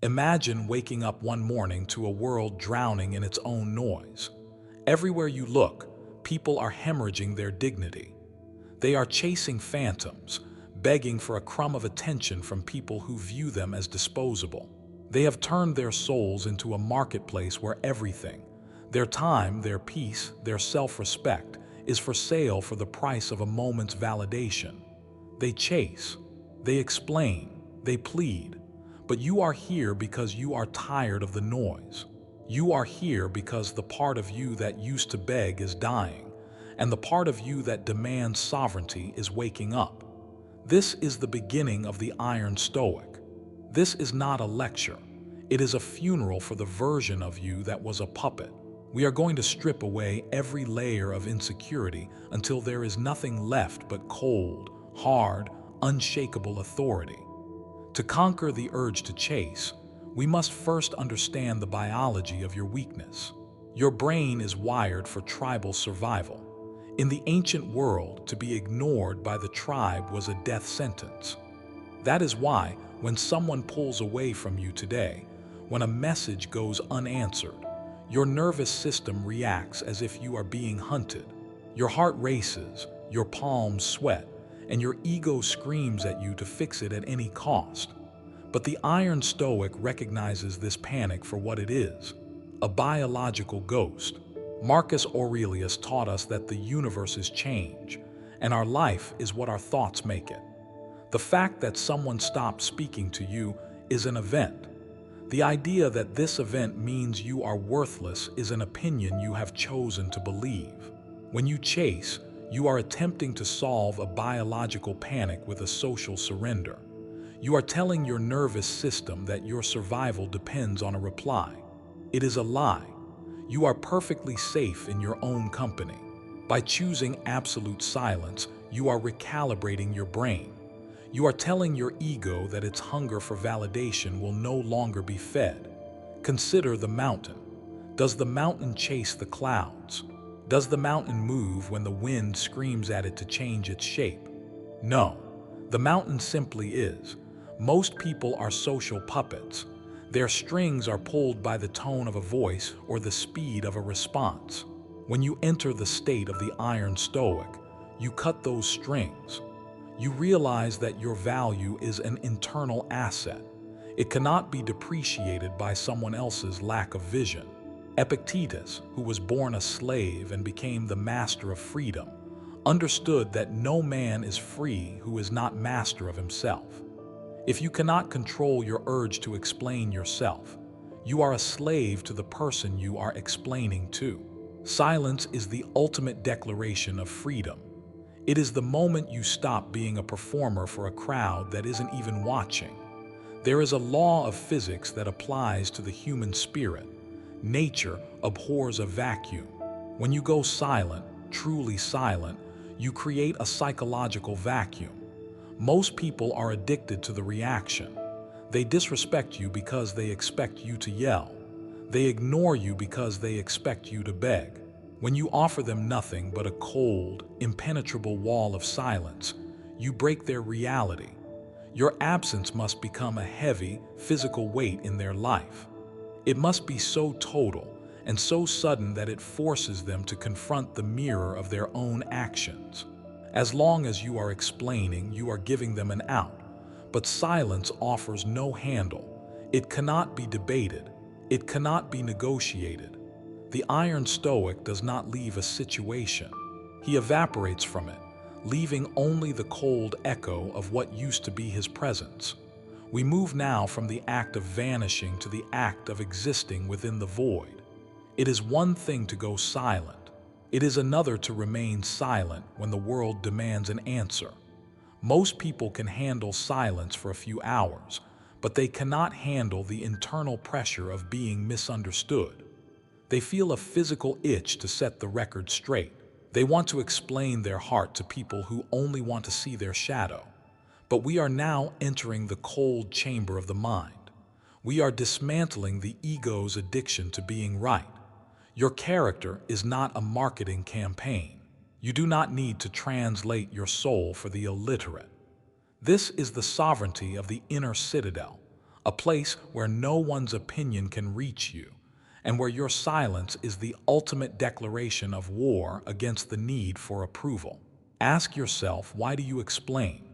Imagine waking up one morning to a world drowning in its own noise. Everywhere you look, people are hemorrhaging their dignity. They are chasing phantoms, begging for a crumb of attention from people who view them as disposable. They have turned their souls into a marketplace where everything, their time, their peace, their self-respect, is for sale for the price of a moment's validation. They chase, they explain, they plead, but you are here because you are tired of the noise. You are here because the part of you that used to beg is dying, and the part of you that demands sovereignty is waking up. This is the beginning of the Iron Stoic. This is not a lecture. It is a funeral for the version of you that was a puppet. We are going to strip away every layer of insecurity until there is nothing left but cold, hard, unshakable authority. To conquer the urge to chase, we must first understand the biology of your weakness. Your brain is wired for tribal survival. In the ancient world, to be ignored by the tribe was a death sentence. That is why, when someone pulls away from you today, when a message goes unanswered, your nervous system reacts as if you are being hunted. Your heart races, your palms sweat, and your ego screams at you to fix it at any cost. But the Iron Stoic recognizes this panic for what it is, a biological ghost. Marcus Aurelius taught us that the universe is change, and our life is what our thoughts make it. The fact that someone stopped speaking to you is an event. The idea that this event means you are worthless is an opinion you have chosen to believe. When you chase, you are attempting to solve a biological panic with a social surrender. You are telling your nervous system that your survival depends on a reply. It is a lie. You are perfectly safe in your own company. By choosing absolute silence, you are recalibrating your brain. You are telling your ego that its hunger for validation will no longer be fed. Consider the mountain. Does the mountain chase the clouds? Does the mountain move when the wind screams at it to change its shape? No, the mountain simply is. Most people are social puppets. Their strings are pulled by the tone of a voice or the speed of a response. When you enter the state of the Iron Stoic, you cut those strings. You realize that your value is an internal asset. It cannot be depreciated by someone else's lack of vision. Epictetus, who was born a slave and became the master of freedom, understood that no man is free who is not master of himself. If you cannot control your urge to explain yourself, you are a slave to the person you are explaining to. Silence is the ultimate declaration of freedom. It is the moment you stop being a performer for a crowd that isn't even watching. There is a law of physics that applies to the human spirit. Nature abhors a vacuum. When you go silent, truly silent, you create a psychological vacuum. Most people are addicted to the reaction. They disrespect you because they expect you to yell. They ignore you because they expect you to beg. When you offer them nothing but a cold, impenetrable wall of silence, you break their reality. Your absence must become a heavy, physical weight in their life. It must be so total and so sudden that it forces them to confront the mirror of their own actions. As long as you are explaining, you are giving them an out. But silence offers no handle. It cannot be debated. It cannot be negotiated. The Iron Stoic does not leave a situation. He evaporates from it, leaving only the cold echo of what used to be his presence. We move now from the act of vanishing to the act of existing within the void. It is one thing to go silent. It is another to remain silent when the world demands an answer. Most people can handle silence for a few hours, but they cannot handle the internal pressure of being misunderstood. They feel a physical itch to set the record straight. They want to explain their heart to people who only want to see their shadow. But we are now entering the cold chamber of the mind. We are dismantling the ego's addiction to being right. Your character is not a marketing campaign. You do not need to translate your soul for the illiterate. This is the sovereignty of the inner citadel, a place where no one's opinion can reach you, and where your silence is the ultimate declaration of war against the need for approval. Ask yourself, why do you explain?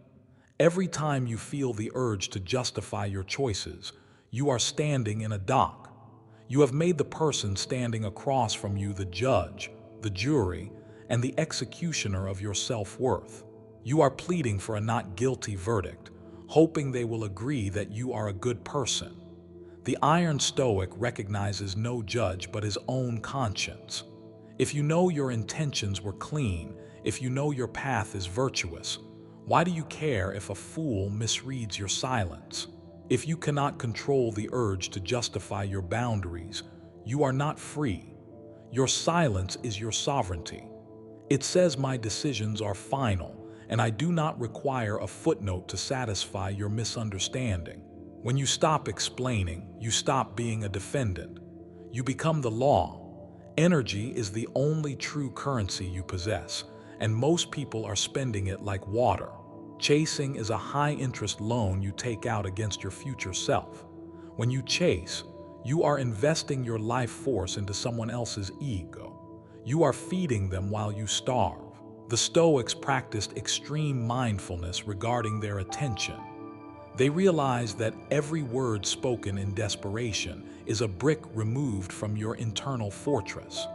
Every time you feel the urge to justify your choices, you are standing in a dock. You have made the person standing across from you the judge, the jury, and the executioner of your self-worth. You are pleading for a not guilty verdict, hoping they will agree that you are a good person. The Iron Stoic recognizes no judge but his own conscience. If you know your intentions were clean, if you know your path is virtuous, why do you care if a fool misreads your silence? If you cannot control the urge to justify your boundaries, you are not free. Your silence is your sovereignty. It says my decisions are final, and I do not require a footnote to satisfy your misunderstanding. When you stop explaining, you stop being a defendant. You become the law. Energy is the only true currency you possess, and most people are spending it like water. Chasing is a high-interest loan you take out against your future self. When you chase, you are investing your life force into someone else's ego. You are feeding them while you starve. The Stoics practiced extreme mindfulness regarding their attention. They realized that every word spoken in desperation is a brick removed from your internal fortress.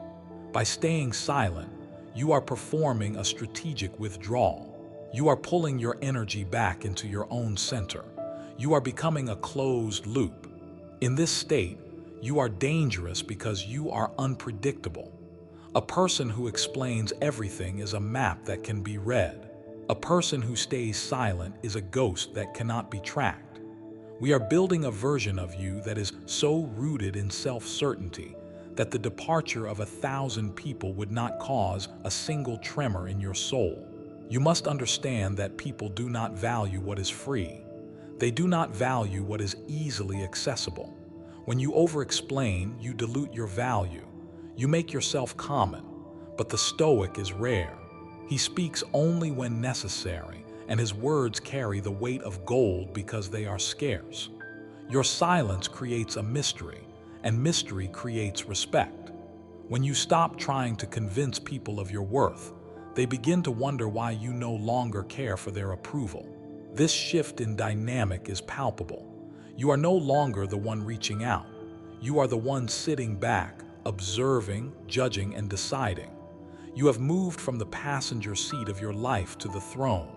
By staying silent, you are performing a strategic withdrawal. You are pulling your energy back into your own center. You are becoming a closed loop. In this state, you are dangerous because you are unpredictable. A person who explains everything is a map that can be read. A person who stays silent is a ghost that cannot be tracked. We are building a version of you that is so rooted in self-certainty that the departure of 1,000 people would not cause a single tremor in your soul. You must understand that people do not value what is free. They do not value what is easily accessible. When you over-explain, you dilute your value. You make yourself common. But the Stoic is rare. He speaks only when necessary, and his words carry the weight of gold because they are scarce. Your silence creates a mystery, and mystery creates respect. When you stop trying to convince people of your worth, they begin to wonder why you no longer care for their approval. This shift in dynamic is palpable. You are no longer the one reaching out. You are the one sitting back, observing, judging, and deciding. You have moved from the passenger seat of your life to the throne.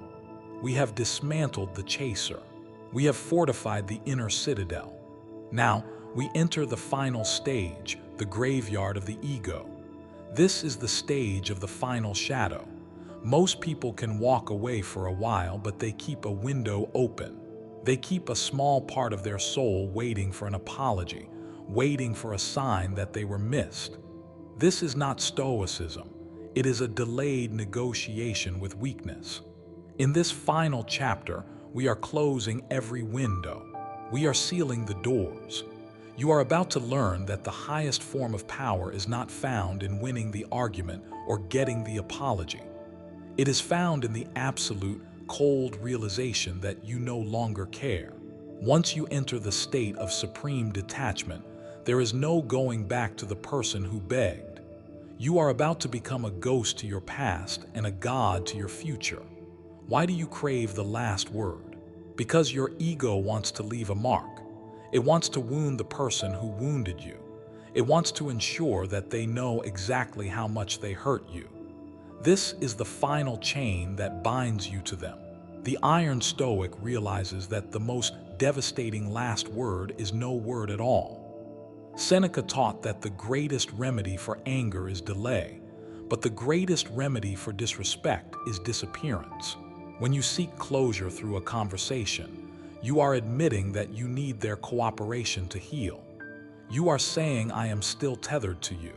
We have dismantled the chaser. We have fortified the inner citadel. Now, we enter the final stage, the graveyard of the ego. This is the stage of the final shadow. Most people can walk away for a while, but they keep a window open. They keep a small part of their soul waiting for an apology, waiting for a sign that they were missed. This is not Stoicism. It is a delayed negotiation with weakness. In this final chapter, we are closing every window. We are sealing the doors. You are about to learn that the highest form of power is not found in winning the argument or getting the apology. It is found in the absolute, cold realization that you no longer care. Once you enter the state of supreme detachment, there is no going back to the person who begged. You are about to become a ghost to your past and a god to your future. Why do you crave the last word? Because your ego wants to leave a mark. It wants to wound the person who wounded you. It wants to ensure that they know exactly how much they hurt you. This is the final chain that binds you to them. The Iron Stoic realizes that the most devastating last word is no word at all. Seneca taught that the greatest remedy for anger is delay, but the greatest remedy for disrespect is disappearance. When you seek closure through a conversation, you are admitting that you need their cooperation to heal. You are saying, I am still tethered to you.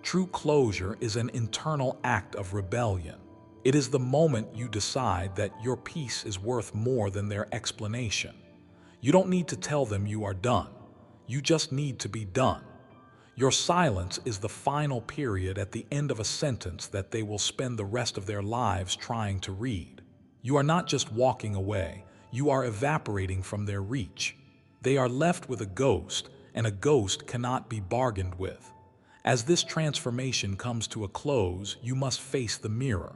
True closure is an internal act of rebellion. It is the moment you decide that your peace is worth more than their explanation. You don't need to tell them you are done. You just need to be done. Your silence is the final period at the end of a sentence that they will spend the rest of their lives trying to read. You are not just walking away, you are evaporating from their reach. They are left with a ghost, and a ghost cannot be bargained with. As this transformation comes to a close, you must face the mirror.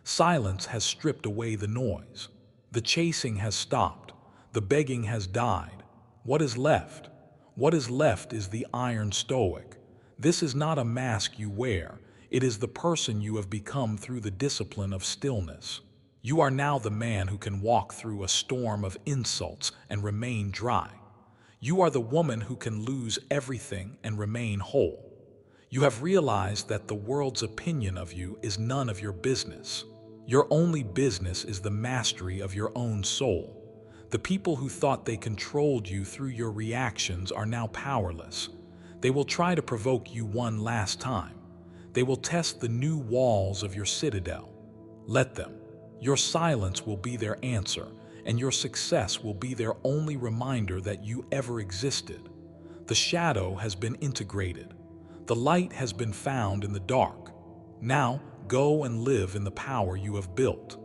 Silence has stripped away the noise. The chasing has stopped. The begging has died. What is left? What is left is the iron Stoic. This is not a mask you wear. It is the person you have become through the discipline of stillness. You are now the man who can walk through a storm of insults and remain dry. You are the woman who can lose everything and remain whole. You have realized that the world's opinion of you is none of your business. Your only business is the mastery of your own soul. The people who thought they controlled you through your reactions are now powerless. They will try to provoke you one last time. They will test the new walls of your citadel. Let them. Your silence will be their answer, and your success will be their only reminder that you ever existed. The shadow has been integrated. The light has been found in the dark. Now, go and live in the power you have built.